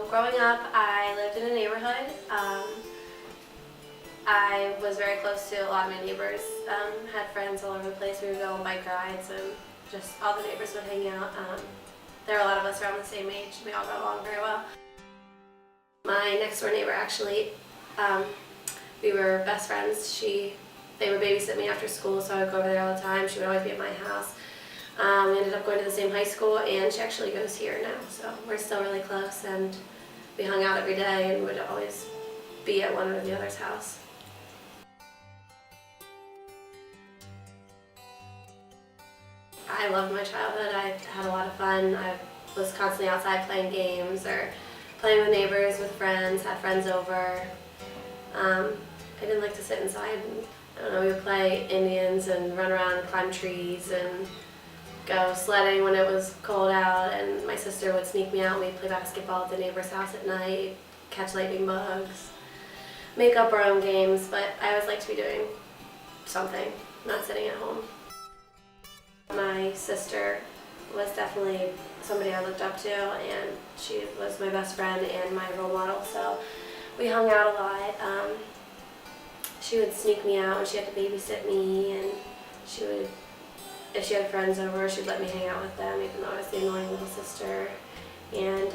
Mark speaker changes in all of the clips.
Speaker 1: growing up, I lived in a neighborhood. I was very close to a lot of my neighbors, had friends all over the place. We would go on bike rides and just all the neighbors would hang out. There were a lot of us around the same age. We all got along very well. My next door neighbor actually, we were best friends. They would babysit me after school, so I would go over there all the time. She would always be at my house. We ended up going to the same high school, and she actually goes here now, so we're still really close, and we hung out every day and would always be at one or the other's house. I loved my childhood. I had a lot of fun. I was constantly outside playing games or playing with neighbors, with friends, had friends over. I didn't like to sit inside. I don't know, we would play Indians and run around and climb trees and go sledding when it was cold out, and my sister would sneak me out. We'd play basketball at the neighbor's house at night, catch lightning bugs, make up our own games, but I always liked to be doing something, not sitting at home. My sister was definitely somebody I looked up to, and she was my best friend and my role model, so we hung out a lot. She would sneak me out when she had to babysit me, and if she had friends over, she'd let me hang out with them, even though I was the annoying little sister. And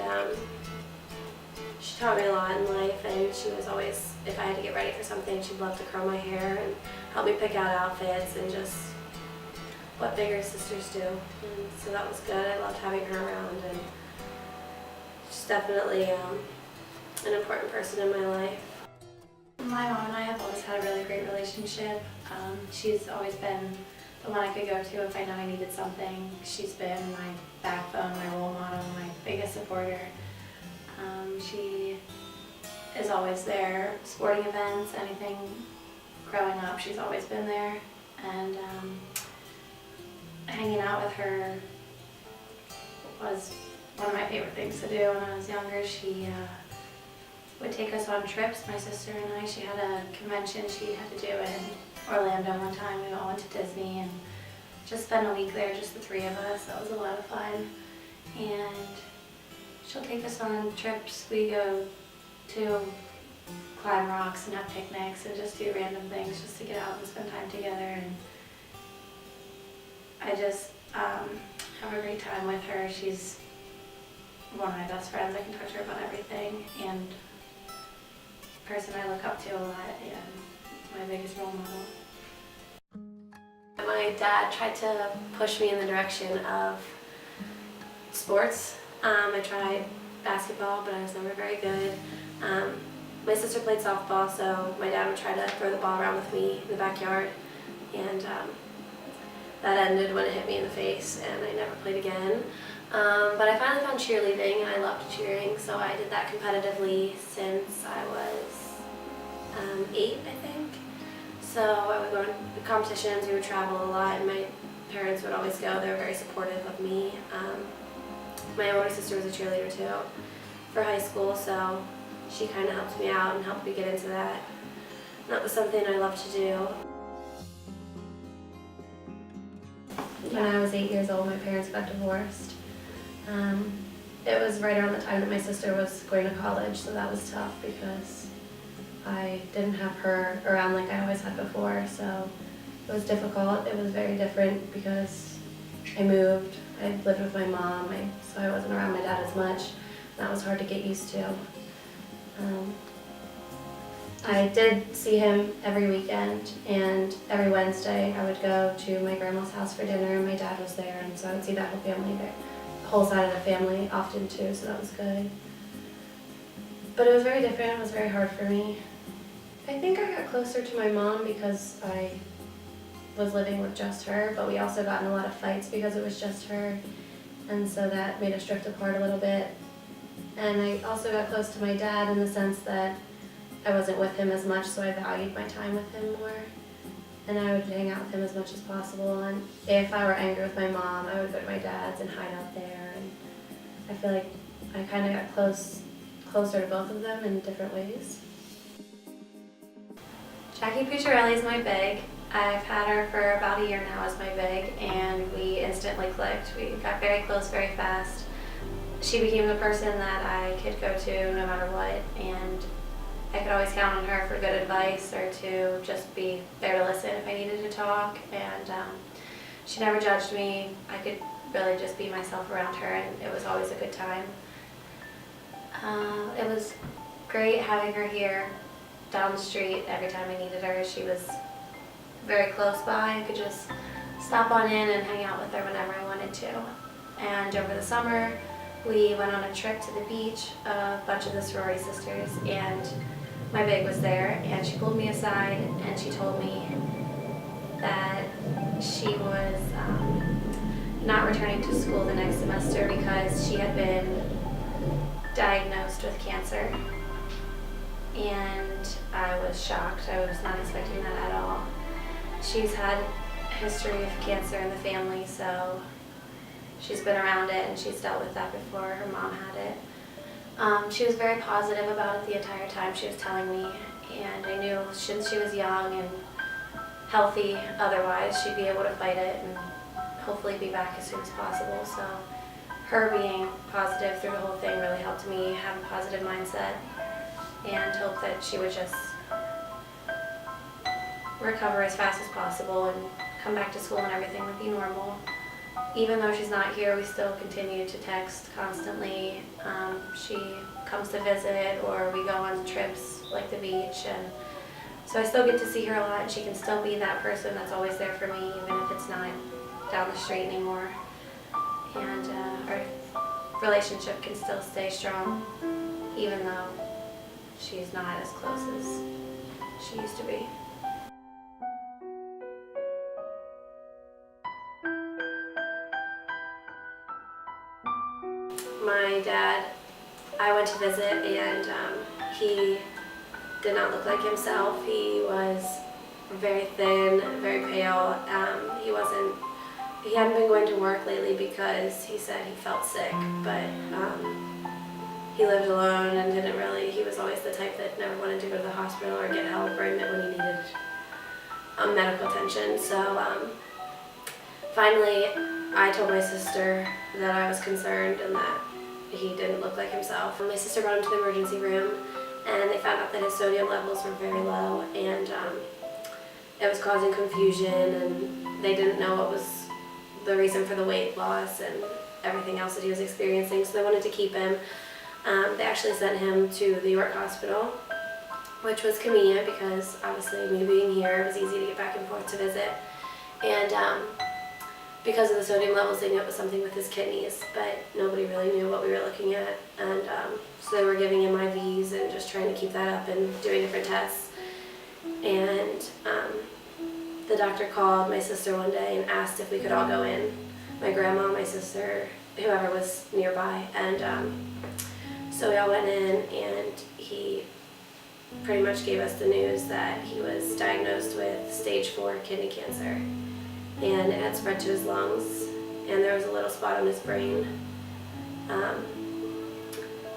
Speaker 1: she taught me a lot in life, and she was always, if I had to get ready for something, she'd love to curl my hair and help me pick out outfits and just what bigger sisters do. And so that was good. I loved having her around, and she's definitely an important person in my life.
Speaker 2: My mom and I have always had a really great relationship. She's always been the one I could go to if I know I needed something. She's been my backbone, my role model, my biggest supporter. She is always there, sporting events, anything growing up, she's always been there. And hanging out with her was one of my favorite things to do when I was younger. She would take us on trips, my sister and I. She had a convention she had to do in Orlando one time. We all went to Disney and just spent a week there, just the three of us. That was a lot of fun. And she'll take us on trips. We go to climb rocks and have picnics and just do random things just to get out and spend time together. And I just have a great time with her. She's one of my best friends. I can talk to her about everything, and a person I look up to a lot, and my biggest role model.
Speaker 1: My dad tried to push me in the direction of sports. I tried basketball, but I was never very good. My sister played softball, so my dad would try to throw the ball around with me in the backyard, and that ended when it hit me in the face, and I never played again. But I finally found cheerleading, and I loved cheering, so I did that competitively since I was 8, I think. So I would go to competitions, we would travel a lot, and my parents would always go. They were very supportive of me. My older sister was a cheerleader too for high school, so she kind of helped me out and helped me get into that. And that was something I loved to do. When I was 8 years old, my parents got divorced. It was right around the time that my sister was going to college, so that was tough because I didn't have her around like I always had before, so it was difficult. It was very different because I moved. I lived with my mom, so I wasn't around my dad as much. That was hard to get used to. I did see him every weekend, and every Wednesday I would go to my grandma's house for dinner, and my dad was there, and so I would see that whole family there, the whole side of the family often too, so that was good. But it was very different. It was very hard for me. I think I got closer to my mom because I was living with just her, but we also got in a lot of fights because it was just her, and so that made us drift apart a little bit. And I also got close to my dad in the sense that I wasn't with him as much, so I valued my time with him more. And I would hang out with him as much as possible. And if I were angry with my mom, I would go to my dad's and hide out there. And I feel like I kind of got closer to both of them in different ways. Jackie Pucciarelli is my big. I've had her for about a year now as my big, and we instantly clicked. We got very close very fast.
Speaker 2: she became the person that I could go to no matter what, and I could always count on her for good advice or to just be there to listen if I needed to talk. And she never judged me. I could really just be myself around her, and it was always a good time. It was great having her here down the street every time I needed her. She was very close by. I could just stop on in and hang out with her whenever I wanted to. And over the summer, we went on a trip to the beach, a bunch of the sorority sisters, and my big was there, and she pulled me aside and she told me that she was not returning to school the next semester because she had been diagnosed with cancer. And I was shocked. I was not expecting that at all. She's had a history of cancer in the family, so she's been around it and she's dealt with that before her mom had it. She was very positive about it the entire time she was telling me, and I knew since she was young and healthy otherwise, she'd be able to fight it and hopefully be back as soon as possible. So her being positive through the whole thing really helped me have a positive mindset and hope that she would just recover as fast as possible and come back to school and everything would be normal. Even though she's not here, we still continue to text constantly. She comes to visit, or we go on trips like the beach, and so I still get to see her a lot, and she can still be that person that's always there for me, even if it's not down the street anymore. And our relationship can still stay strong, even though she's not as close as she used to be. My dad, I went to visit, and he did not look like himself. He was very thin, very pale. He hadn't been going to work lately because he said he felt sick, but he lived alone and he was always the type that never wanted to go to the hospital or get help or admit when he needed medical attention. So finally, I told my sister that I was concerned and that he didn't look like himself. My sister brought him to the emergency room, and they found out that his sodium levels were very low, and it was causing confusion, and they didn't know what was the reason for the weight loss and everything else that he was experiencing, so they wanted to keep him. They actually sent him to the York Hospital, which was convenient because obviously me being here, it was easy to get back and forth to visit. And because of the sodium levels, they knew it was something with his kidneys, but nobody really knew what we were looking at. And so they were giving him IVs and just trying to keep that up and doing different tests. And the doctor called my sister one day and asked if we could all go in. My grandma, my sister, whoever was nearby. And so we all went in, and he pretty much gave us the news that he was diagnosed with stage 4 kidney cancer. And it had spread to his lungs, and there was a little spot on his brain.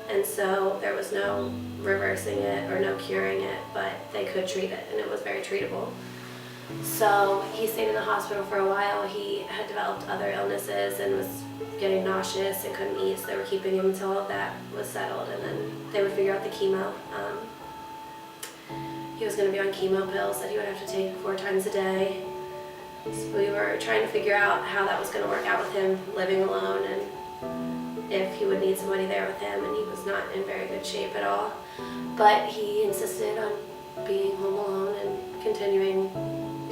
Speaker 2: And so there was no reversing it or no curing it, but they could treat it, and it was very treatable. So he stayed in the hospital for a while. He had developed other illnesses and was getting nauseous and couldn't eat, so they were keeping him until all that was settled, and then they would figure out the chemo. He was going to be on chemo pills that he would have to take 4 times a day. So we were trying to figure out how that was going to work out with him living alone, and if he would need somebody there with him, and he was not in very good shape at all. But he insisted on being home alone and continuing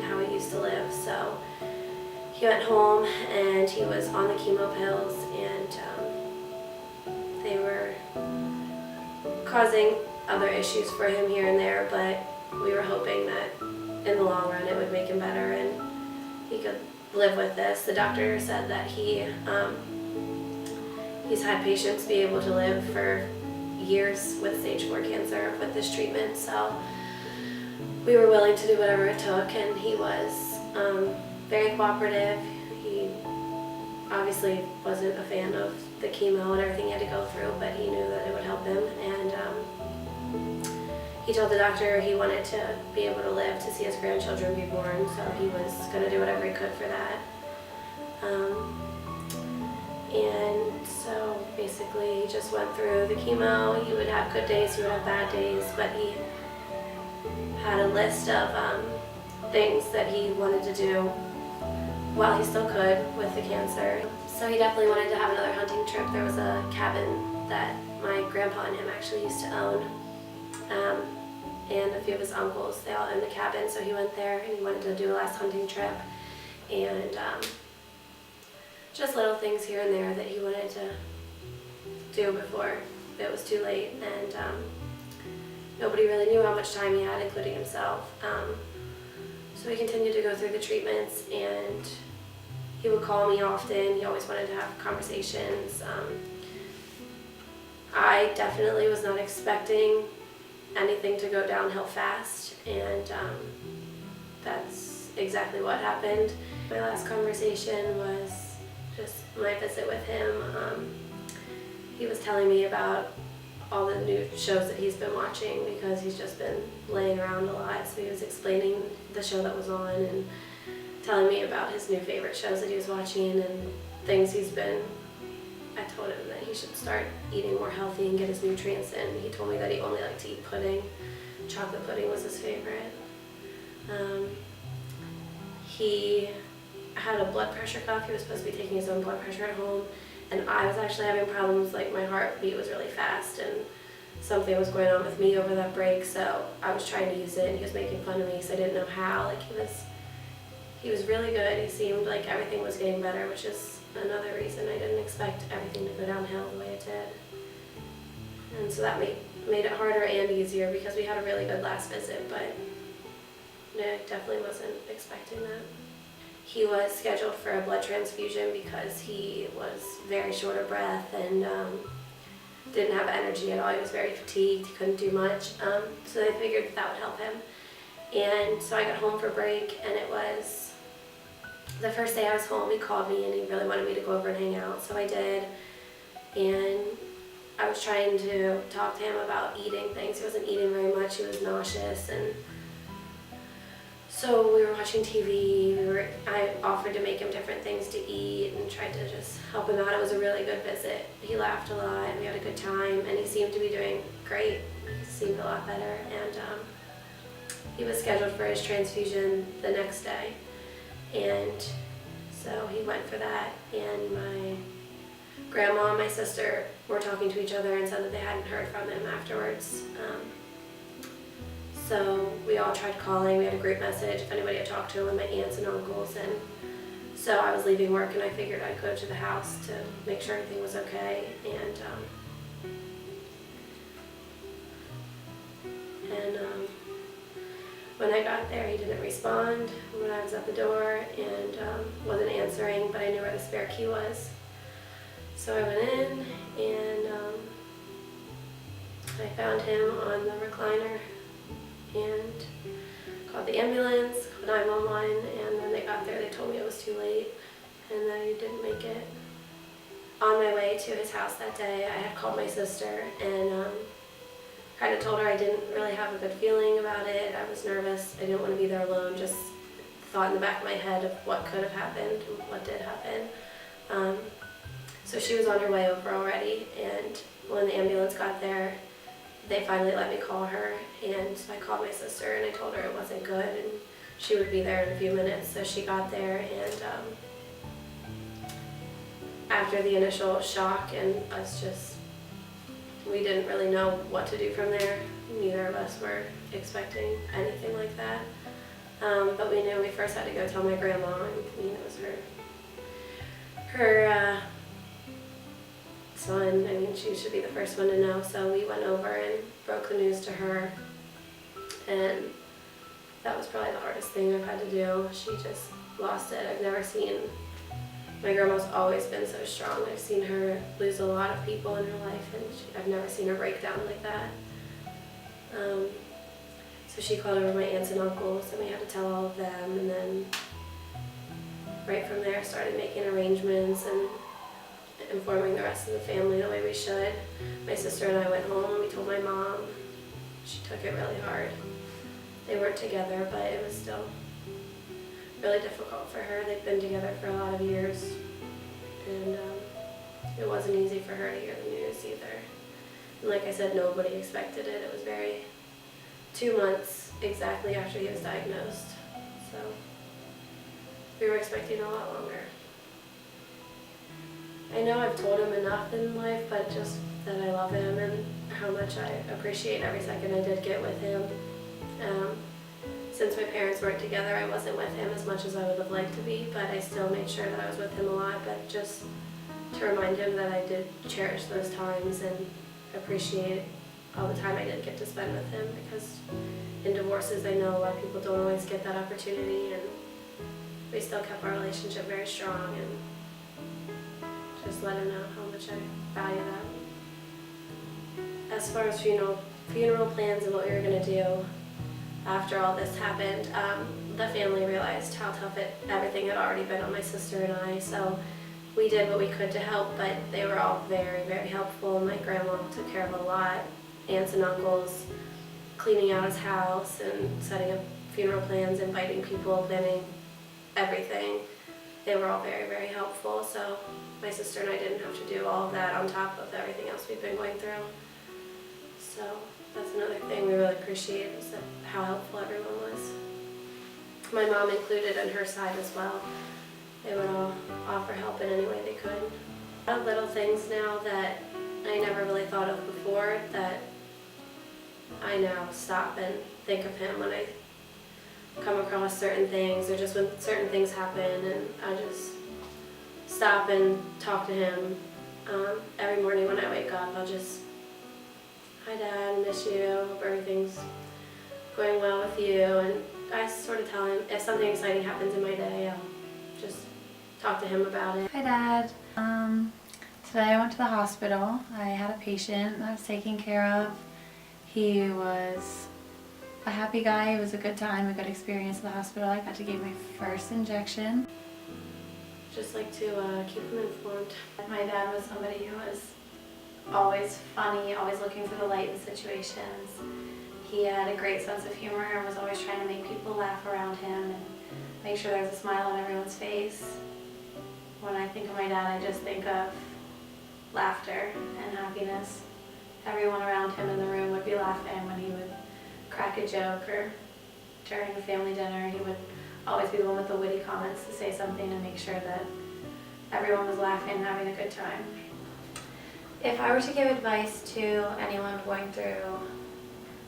Speaker 2: how he used to live. So he went home, and he was on the chemo pills, and they were causing other issues for him here and there, but we were hoping that in the long run it would make him better and he could live with this. The doctor said that he's had patients be able to live for years with stage 4 cancer with this treatment, so we were willing to do whatever it took, and he was very cooperative. He obviously wasn't a fan of the chemo and everything he had to go through, but he knew that it would help him, and he told the doctor he wanted to be able to live to see his grandchildren be born, so he was going to do whatever he could for that.
Speaker 1: And so basically he just went through the chemo. He would have good days, he would have bad days, but he had a list of things that he wanted to do while he still could with the cancer. So he definitely wanted to have another hunting trip. There was a cabin that my grandpa and him actually used to own. And a few of his uncles, they all owned the cabin, so he went there and he wanted to do a last hunting trip. And just little things here and there that he wanted to do before it was too late. And nobody really knew how much time he had, including himself. So he continued to go through the treatments, and he would call me often. He always wanted to have conversations. I definitely was not expecting anything to go downhill fast, and that's exactly what happened. My last conversation was just my visit with him. He was telling me about all the new shows that he's been watching because he's just been laying around a lot. So he was explaining the show that was on and telling me about his new favorite shows that he was watching and things he's been. I told him that he should start eating more healthy and get his nutrients in. He told me that he only liked to eat pudding. Chocolate pudding was his favorite. He had a blood pressure cuff. He was supposed to be taking his own blood pressure at home. And I was actually having problems, like my heartbeat was really fast and something was going on with me over that break, so I was trying to use it and he was making fun of me because I didn't know how. Like he was really good. He seemed like everything was getting better, which is another reason I didn't expect everything to go downhill the way it did. And so that made it harder and easier because we had a really good last visit, but I definitely wasn't expecting that. He was scheduled for a blood transfusion because he was very short of breath and didn't have energy at all. He was very fatigued, he couldn't do much. So they figured that would help him. And so I got home for break, and it was the first day I was home. He called me and he really wanted me to go over and hang out, so I did. And I was trying to talk to him about eating things. He wasn't eating very much, he was nauseous, and so we were watching TV. I offered to make him different things to eat and tried to just help him out. It was a really good visit. He laughed a lot, we had a good time, and he seemed to be doing great. He seemed a lot better, and he was scheduled for his transfusion the next day. And so he went for that, and my grandma and my sister were talking to each other and said that they hadn't heard from him afterwards. So we all tried calling. We had a group message if anybody had talked to him, with my aunts and uncles. And so I was leaving work and I figured I'd go to the house to make sure everything was okay. And when I got there, he didn't respond when I was at the door and wasn't answering, but I knew where the spare key was. So I went in and I found him on the recliner and called the ambulance, called 911, and when they got there they told me it was too late and that he didn't make it. On my way to his house that day, I had called my sister and kind of told her I didn't really have a good feeling about it. I was nervous, I didn't want to be there alone, just thought in the back of my head of what could have happened and what did happen. So she was on her way over already, and when the ambulance got there, they finally let me call her, and so I called my sister and I told her it wasn't good and she would be there in a few minutes. So she got there, and after the initial shock and we didn't really know what to do from there. Neither of us were expecting anything like that. But we knew we first had to go tell my grandma, and it was her son. I mean, she should be the first one to know. So we went over and broke the news to her, and that was probably the hardest thing I've had to do. She just lost it. I've never seen, my grandma's always been so strong. I've seen her lose a lot of people in her life, and I've never seen her break down like that. So she called over my aunts and uncles, and we had to tell all of them, and then right from there started making arrangements and informing the rest of the family the way we should. My sister and I went home and we told my mom. She took it really hard. They weren't together, but it was still really difficult for her. They've been together for a lot of years, and it wasn't easy for her to hear the news either. And like I said, nobody expected it. It was 2 months exactly after he was diagnosed. So we were expecting a lot longer. I know I've told him enough in life, but just that I love him and how much I appreciate every second I did get with him. Since my parents weren't together, I wasn't with him as much as I would have liked to be, but I still made sure that I was with him a lot, but just to remind him that I did cherish those times and appreciate all the time I did get to spend with him, because in divorces I know a lot of people don't always get that opportunity, and we still kept our relationship very strong, and just let him know how much I value that. As far as funeral plans and what we were going to do after all this happened, the family realized how tough everything had already been on my sister and I, so we did what we could to help, but they were all very, very helpful. My grandma took care of a lot, aunts and uncles, cleaning out his house and setting up funeral plans, inviting people, planning everything. They were all very, very helpful, so my sister and I didn't have to do all of that on top of everything else we've been going through. So that's another thing we really appreciate, is that how helpful everyone was. My mom included on her side as well. They would all offer help in any way they could. A lot of little things now that I never really thought of before, that I now stop and think of him when I come across certain things, or just when certain things happen, and I just stop and talk to him. Every morning when I wake up, I'll just, "Hi Dad, miss you, hope everything's going well with you," and I sort of tell him if something exciting happens in my day, I'll just talk to him about it.
Speaker 2: Hi Dad. Today I went to the hospital. I had a patient that I was taking care of. He was a happy guy. It was a good time, a good experience at the hospital. I got to give my first injection.
Speaker 1: Just like to keep him informed.
Speaker 2: My dad was somebody who was always funny, always looking for the light in situations. He had a great sense of humor and was always trying to make people laugh around him and make sure there's a smile on everyone's face. When I think of my dad, I just think of laughter and happiness. Everyone around him in the room would be laughing when he would crack a joke, or during a family dinner, he would always be the one with the witty comments to say something and make sure that everyone was laughing and having a good time. If I were to give advice to anyone going through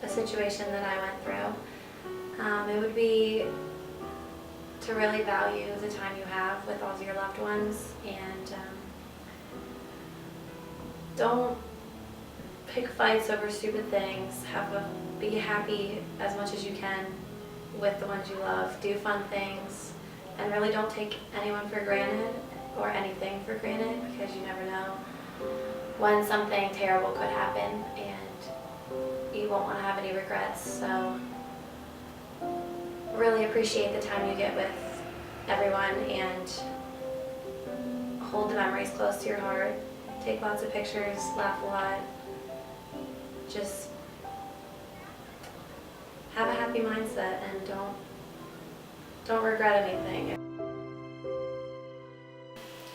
Speaker 2: a situation that I went through, it would be to really value the time you have with all of your loved ones, and don't pick fights over stupid things. Be happy as much as you can with the ones you love. Do fun things, and really don't take anyone for granted or anything for granted, because you never know when something terrible could happen and you won't want to have any regrets. So really appreciate the time you get with everyone, and hold the memories close to your heart. Take lots of pictures, laugh a lot. Just have a happy mindset, and don't regret anything.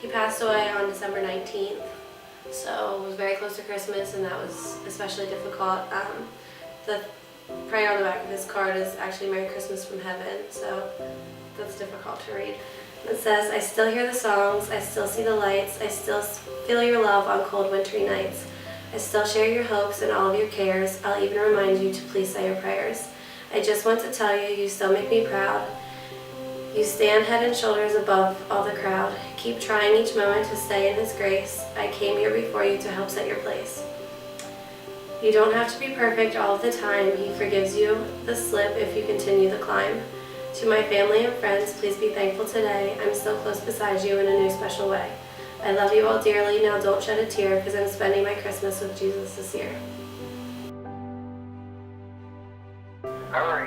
Speaker 2: He passed away on December 19th, so it was very close to Christmas, and that was especially difficult. The prayer on the back of his card is actually "Merry Christmas from Heaven," so that's difficult to read. It says, "I still hear the songs, I still see the lights, I still feel your love on cold wintry nights. I still share your hopes and all of your cares. I'll even remind you to please say your prayers. I just want to tell you, you still make me proud. You stand head and shoulders above all the crowd. Keep trying each moment to stay in His grace. I came here before you to help set your place. You don't have to be perfect all of the time. He forgives you the slip if you continue the climb. To my family and friends, please be thankful today. I'm still close beside you in a new special way. I love you all dearly. Now don't shed a tear, because I'm spending my Christmas with Jesus this year."
Speaker 3: Hurry.